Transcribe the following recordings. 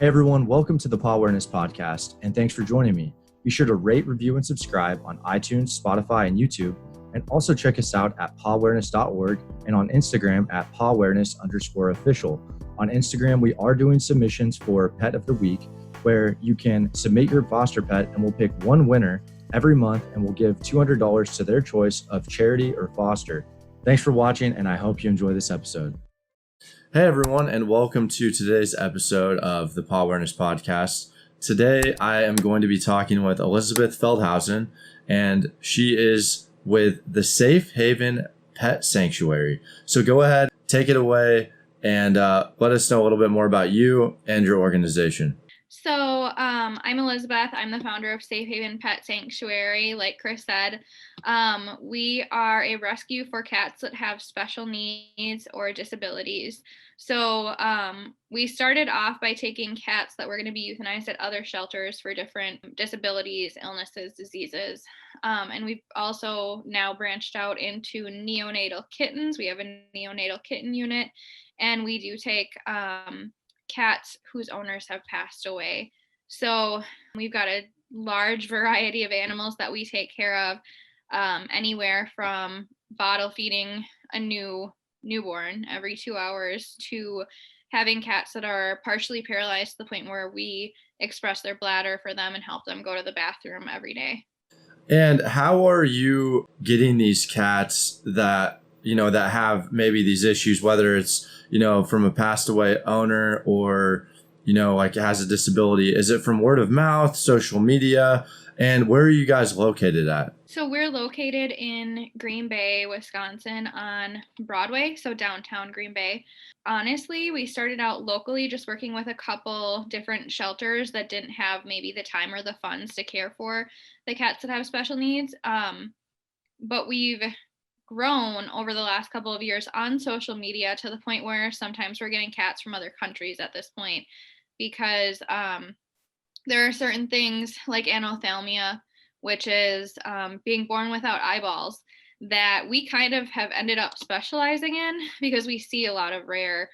Hey everyone, welcome to the Pawareness podcast, and thanks for joining me. Be sure to rate, review, and subscribe on iTunes, Spotify, and YouTube, and also check us out at pawareness.org and on Instagram at pawareness_official. On Instagram, we are doing submissions for Pet of the Week, where you can submit your foster pet, and we'll pick one winner every month, and we'll give $200 to their choice of charity or foster. Thanks for watching, and I hope you enjoy this episode. Hey everyone, and welcome to today's episode of the Pawareness podcast. Today I am going to be talking with Elizabeth Feldhausen, and she is with the Safe Haven Pet Sanctuary. So go ahead, take it away, and let us know a little bit more about you and your organization. So I'm Elizabeth. I'm the founder of Safe Haven Pet Sanctuary. Like Chris said, we are a rescue for cats that have special needs or disabilities. So we started off by taking cats that were going to be euthanized at other shelters for different disabilities, illnesses, diseases. And we've also now branched out into neonatal kittens. We have a neonatal kitten unit, and we do take cats whose owners have passed away. So we've got a large variety of animals that we take care of, anywhere from bottle feeding a newborn every 2 hours to having cats that are partially paralyzed to the point where we express their bladder for them and help them go to the bathroom every day. And how are you getting these cats that have maybe these issues, whether it's, from a passed away owner or, like it has a disability? Is it from word of mouth, social media? And where are you guys located at? So we're located in Green Bay, Wisconsin on Broadway, so downtown Green Bay. Honestly, we started out locally just working with a couple different shelters that didn't have maybe the time or the funds to care for the cats that have special needs. But we've grown over the last couple of years on social media to the point where sometimes we're getting cats from other countries at this point because there are certain things like anophthalmia, which is being born without eyeballs, that we kind of have ended up specializing in because we see a lot of rare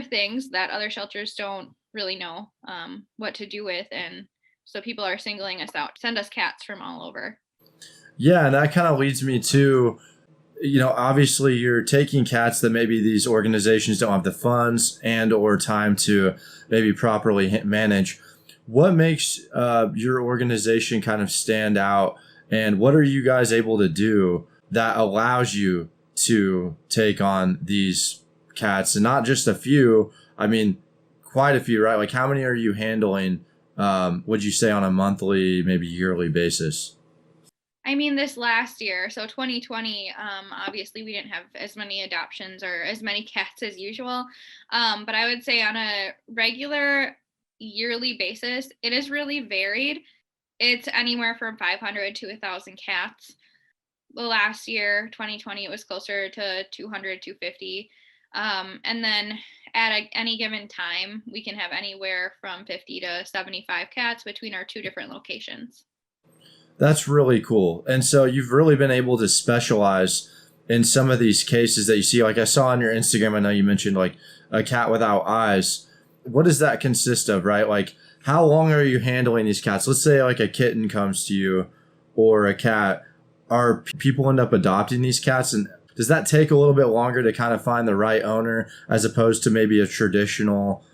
things that other shelters don't really know what to do with. And so people are singling us out, send us cats from all over. Yeah, and that kind of leads me to, obviously you're taking cats that maybe these organizations don't have the funds and or time to maybe properly manage. What makes your organization kind of stand out, and what are you guys able to do that allows you to take on these cats, and not just a few? I mean, quite a few, right? Like how many are you handling, would you say, on a monthly, maybe yearly basis? I mean, this last year, so 2020, obviously we didn't have as many adoptions or as many cats as usual. But I would say on a regular yearly basis, it is really varied. It's anywhere from 500 to 1,000 cats. The last year, 2020, it was closer to 200, 250. And then at any given time, we can have anywhere from 50 to 75 cats between our two different locations. That's really cool. And so you've really been able to specialize in some of these cases that you see. Like I saw on your Instagram, I know you mentioned like a cat without eyes. What does that consist of, right? Like how long are you handling these cats? Let's say like a kitten comes to you or a cat. Are people end up adopting these cats? And does that take a little bit longer to kind of find the right owner as opposed to maybe a traditional,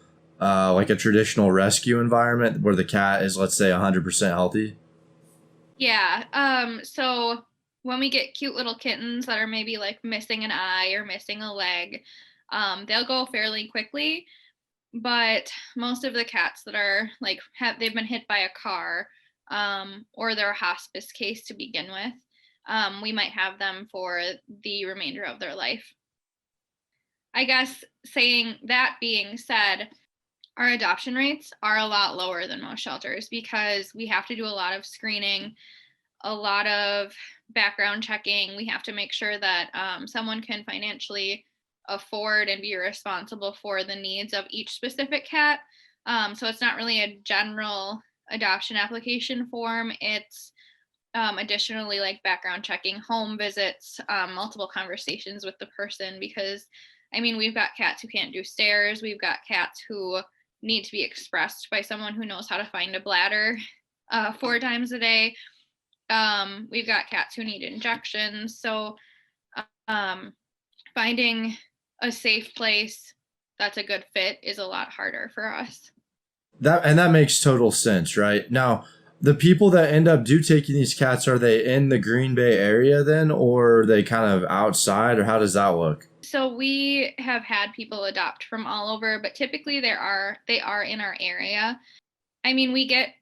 like a traditional rescue environment where the cat is, let's say, 100% healthy? Yeah. So when we get cute little kittens that are maybe like missing an eye or missing a leg, they'll go fairly quickly. But most of the cats that are like they've been hit by a car, or they're a hospice case to begin with, we might have them for the remainder of their life. I guess saying that being said, our adoption rates are a lot lower than most shelters because we have to do a lot of screening, a lot of background checking. We have to make sure that someone can financially afford and be responsible for the needs of each specific cat. So it's not really a general adoption application form. It's additionally like background checking, home visits, multiple conversations with the person, because I mean, we've got cats who can't do stairs. We've got cats who need to be expressed by someone who knows how to find a bladder 4 times a day. We've got cats who need injections. So finding a safe place that's a good fit is a lot harder for us. That makes total sense, right? Now, the people that end up taking these cats, are they in the Green Bay area then, or are they kind of outside, or how does that look? So we have had people adopt from all over, but typically they are in our area. I mean, we get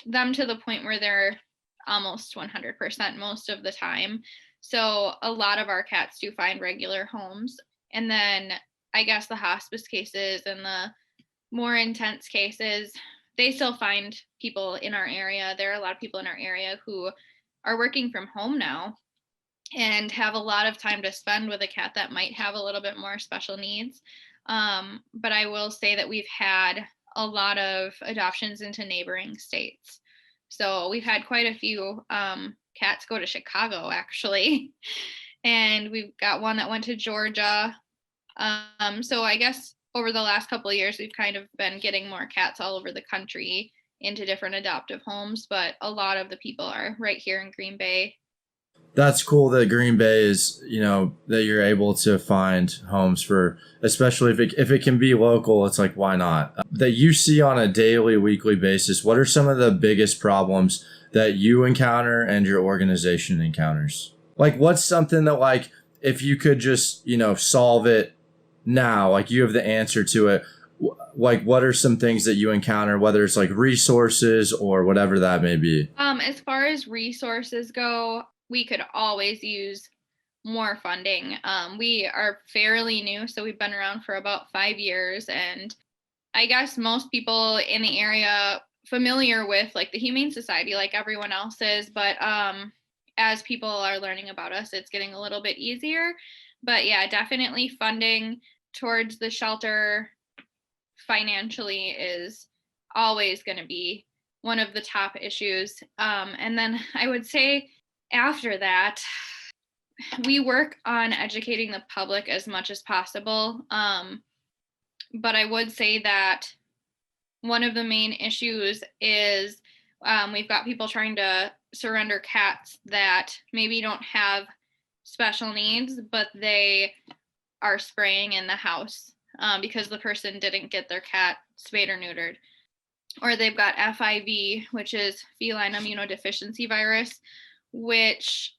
them to the point where they're almost 100% most of the time. So a lot of our cats do find regular homes. And then I guess the hospice cases and the more intense cases, they still find people in our area. There are a lot of people in our area who are working from home now and have a lot of time to spend with a cat that might have a little bit more special needs. But I will say that we've had a lot of adoptions into neighboring states. So we've had quite a few cats go to Chicago, actually. And we've got one that went to Georgia. So I guess over the last couple of years, we've kind of been getting more cats all over the country into different adoptive homes. But a lot of the people are right here in Green Bay. That's cool that Green Bay is, that you're able to find homes for, especially if it can be local, it's like, why not? That you see on a daily, weekly basis, what are some of the biggest problems that you encounter and your organization encounters? Like, what's something that, like, if you could just, solve it now, like you have the answer to it, like, what are some things that you encounter, whether it's like resources or whatever that may be? As far as resources go, we could always use more funding. We are fairly new, so we've been around for about 5 years, and I guess most people in the area familiar with like the Humane Society, like everyone else is, but as people are learning about us, it's getting a little bit easier. But yeah, definitely funding towards the shelter financially is always going to be one of the top issues. And then I would say after that, we work on educating the public as much as possible. But I would say that one of the main issues is we've got people trying to surrender cats that maybe don't have special needs, but they are spraying in the house because the person didn't get their cat spayed or neutered. Or they've got FIV, which is feline immunodeficiency virus, which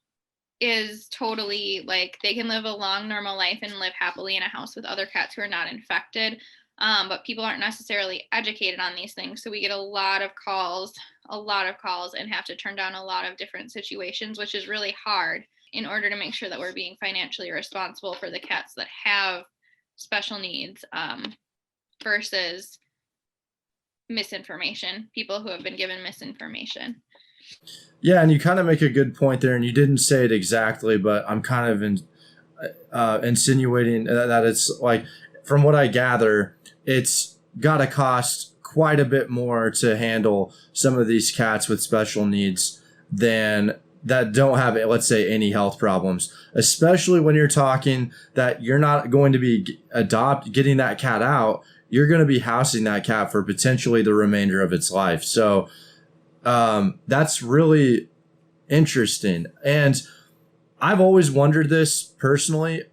is totally like they can live a long, normal life and live happily in a house with other cats who are not infected. But people aren't necessarily educated on these things. So we get a lot of calls and have to turn down a lot of different situations, which is really hard in order to make sure that we're being financially responsible for the cats that have special needs versus misinformation, people who have been given misinformation. Yeah, and you kind of make a good point there, and you didn't say it exactly, but I'm kind of insinuating that it's like, from what I gather, it's got to cost quite a bit more to handle some of these cats with special needs than that don't have, let's say, any health problems, especially when you're talking that you're not going to be getting that cat out. You're going to be housing that cat for potentially the remainder of its life. So that's really interesting. And I've always wondered this personally.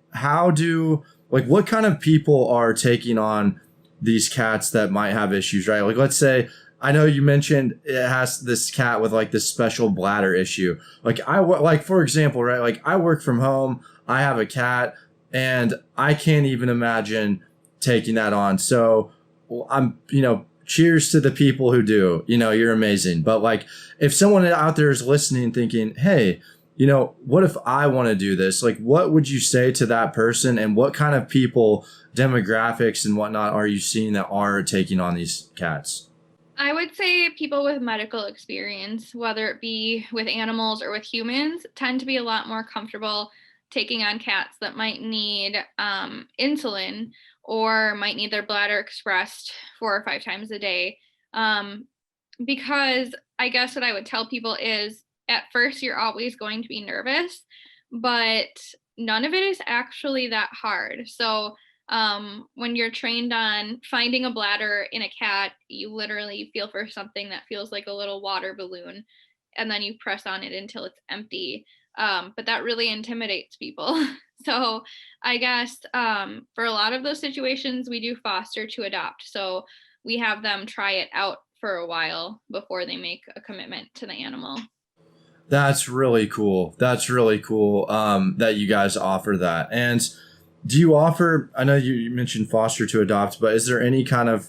What kind of people are taking on these cats that might have issues, right? Like, let's say, I know you mentioned it has this cat with like this special bladder issue. Like for example, right? Like, I work from home, I have a cat, and I can't even imagine taking that on. So I'm, cheers to the people who do, you're amazing. But like, if someone out there is listening thinking, hey, what if I want to do this? Like, what would you say to that person, and what kind of people, demographics and whatnot, are you seeing that are taking on these cats? I would say people with medical experience, whether it be with animals or with humans, tend to be a lot more comfortable taking on cats that might need insulin or might need their bladder expressed 4 or 5 times a day. Because I guess what I would tell people is at first you're always going to be nervous, but none of it is actually that hard. So When you're trained on finding a bladder in a cat, you literally feel for something that feels like a little water balloon, and then you press on it until it's empty. But that really intimidates people. So I guess for a lot of those situations, we do foster to adopt. So we have them try it out for a while before they make a commitment to the animal. That's really cool. That's really cool that you guys offer that. And do you offer, I know you mentioned foster to adopt, but is there any kind of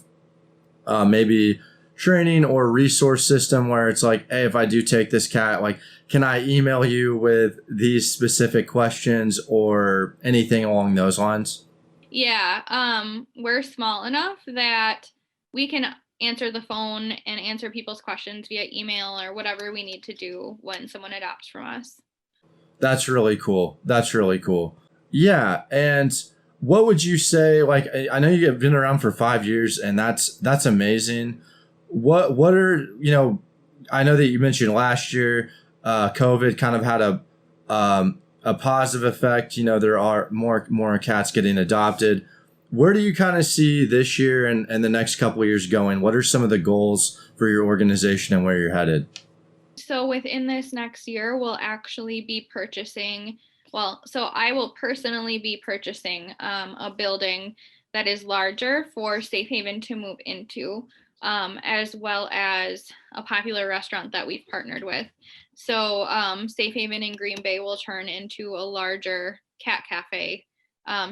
maybe training or resource system where it's like, hey, if I do take this cat, like, can I email you with these specific questions or anything along those lines? Yeah, we're small enough that we can answer the phone and answer people's questions via email or whatever we need to do when someone adopts from us. That's really cool. That's really cool. Yeah. And what would you say? Like, I know you've been around for 5 years, and that's amazing. What are I know that you mentioned last year, COVID kind of had a positive effect. You know, there are more cats getting adopted. Where do you kind of see this year and the next couple of years going? What are some of the goals for your organization and where you're headed? So within this next year, we'll actually be purchasing, well, so I will personally be purchasing a building that is larger for Safe Haven to move into, as well as a popular restaurant that we've partnered with. So Safe Haven in Green Bay will turn into a larger cat cafe,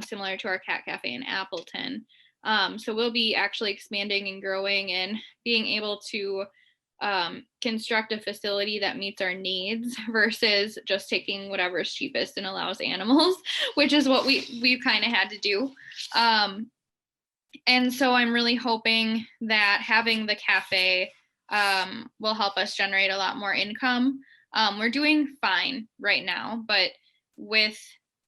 similar to our cat cafe in Appleton. So we'll be actually expanding and growing and being able to construct a facility that meets our needs versus just taking whatever is cheapest and allows animals, which is what we kind of had to do. And so I'm really hoping that having the cafe will help us generate a lot more income. We're doing fine right now, but with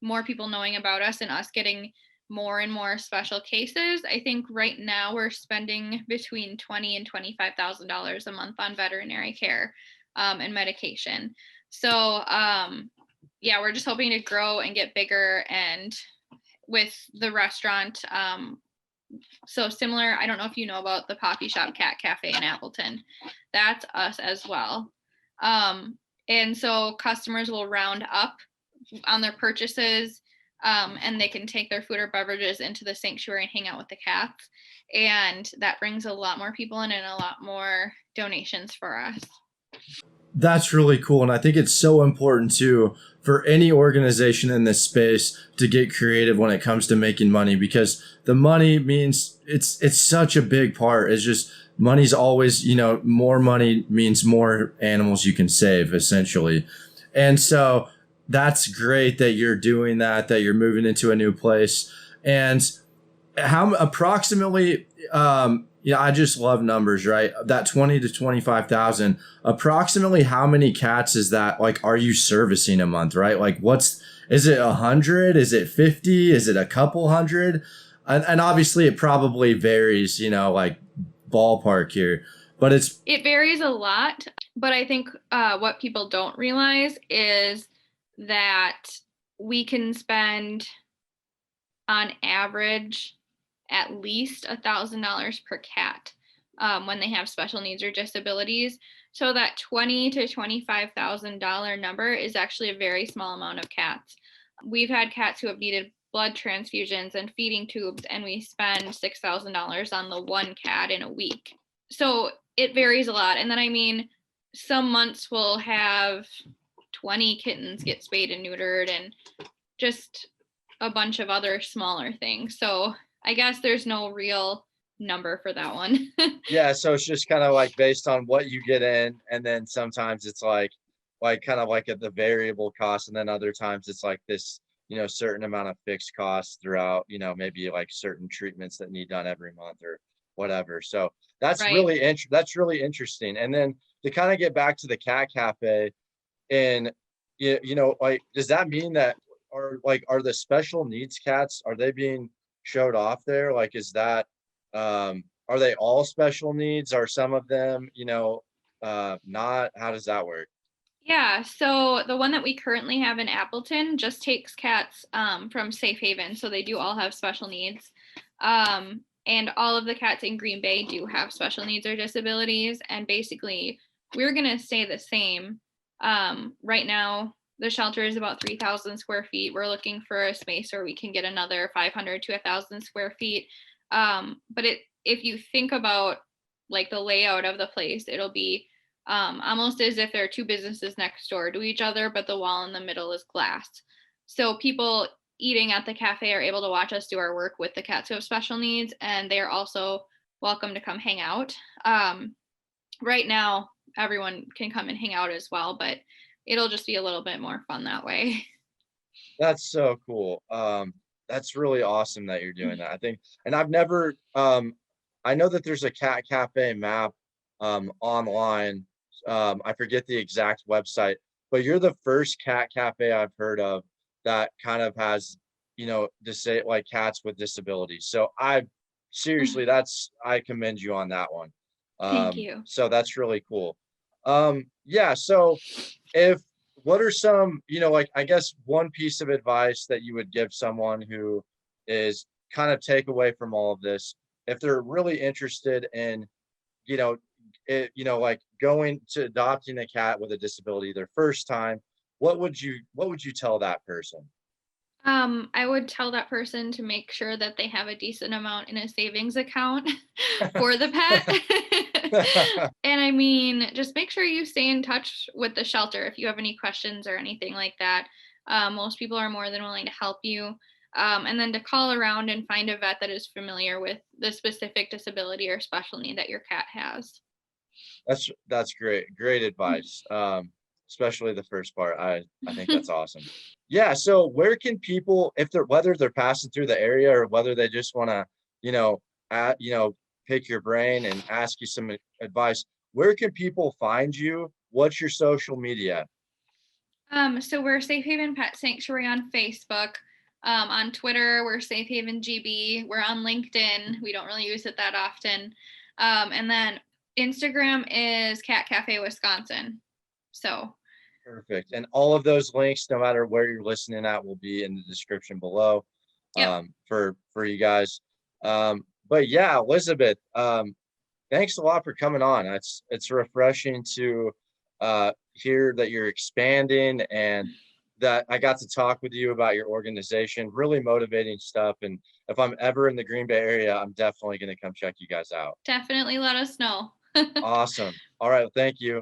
more people knowing about us and us getting more and more special cases, I think right now we're spending between $20,000 and $25,000 a month on veterinary care and medication. So yeah, we're just hoping to grow and get bigger. And with the restaurant, so similar, I don't know if you know about the Pawffee Shop Cat Café in Appleton. That's us as well. And so customers will round up on their purchases, and they can take their food or beverages into the sanctuary and hang out with the cats. And that brings a lot more people in and a lot more donations for us. That's really cool. And I think it's so important too for any organization in this space to get creative when it comes to making money, because the money means it's such a big part. It's just money's always, more money means more animals you can save essentially. And so that's great that you're doing that you're moving into a new place. And how approximately I just love numbers, right? That 20 to 25,000, approximately how many cats is that, like, are you servicing a month, right? Like, is it 100? Is it 50? Is it a couple hundred? And obviously it probably varies, like ballpark here, but it varies a lot. But I think what people don't realize is that we can spend on average at least $1,000 per cat when they have special needs or disabilities. So that $20,000 to $25,000 number is actually a very small amount of cats. We've had cats who have needed blood transfusions and feeding tubes, and we spend $6,000 on the one cat in a week. So it varies a lot. And then, some months we'll have 20 kittens get spayed and neutered and just a bunch of other smaller things. So I guess there's no real number for that one. Yeah, so it's just kind of like based on what you get in, and then sometimes it's like kind of like at the variable cost, and then other times it's like this, certain amount of fixed costs throughout, maybe like certain treatments that need done every month or whatever. So that's Right. really interesting. And then to kind of get back to the cat cafe, and like, does that mean that are the special needs cats, are they being showed off there? Like, is that are they all special needs? Are some of them, not? How does that work? Yeah, so the one that we currently have in Appleton just takes cats from Safe Haven. So they do all have special needs. And all of the cats in Green Bay do have special needs or disabilities. And basically, we're going to stay the same. Right now, the shelter is about 3,000 square feet. We're looking for a space where we can get another 500 to 1,000 square feet. But if you think about like the layout of the place, it'll be almost as if there are two businesses next door to each other, but the wall in the middle is glass. So people eating at the cafe are able to watch us do our work with the cats who have special needs, and they are also welcome to come hang out. Right now, everyone can come and hang out as well, but it'll just be a little bit more fun that way. That's so cool. That's really awesome that you're doing that. I think, and I've never, I know that there's a cat cafe map online. I forget the exact website, but you're the first cat cafe I've heard of that kind of has, like cats with disabilities. So seriously, I commend you on that one. Thank you. So that's really cool. Yeah. So if what are some, like I guess one piece of advice that you would give someone who is kind of take away from all of this, if they're really interested in, you know, like going to adopting a cat with a disability their first time, what would you tell that person? I would tell that person to make sure that they have a decent amount in a savings account for the pet. And I mean, just make sure you stay in touch with the shelter if you have any questions or anything like that. Most people are more than willing to help you. And then to call around and find a vet that is familiar with the specific disability or special need that your cat has. That's great advice. Especially the first part. I think that's awesome. Yeah. So where can people, if they're whether they're passing through the area or whether they just want to, you know, pick your brain and ask you some advice, where can people find you? What's your social media? So we're Safe Haven Pet Sanctuary on Facebook. On Twitter, we're Safe Haven GB. We're on LinkedIn. We don't really use it that often. And then Instagram is Cat Cafe Wisconsin. So Perfect. And all of those links, no matter where you're listening at, will be in the description below yep. For you guys. But yeah, Elizabeth, thanks a lot for coming on. It's refreshing to hear that you're expanding and that I got to talk with you about your organization. Really motivating stuff. And if I'm ever in the Green Bay area, I'm definitely going to come check you guys out. Definitely let us know. Awesome. All right. Well, thank you.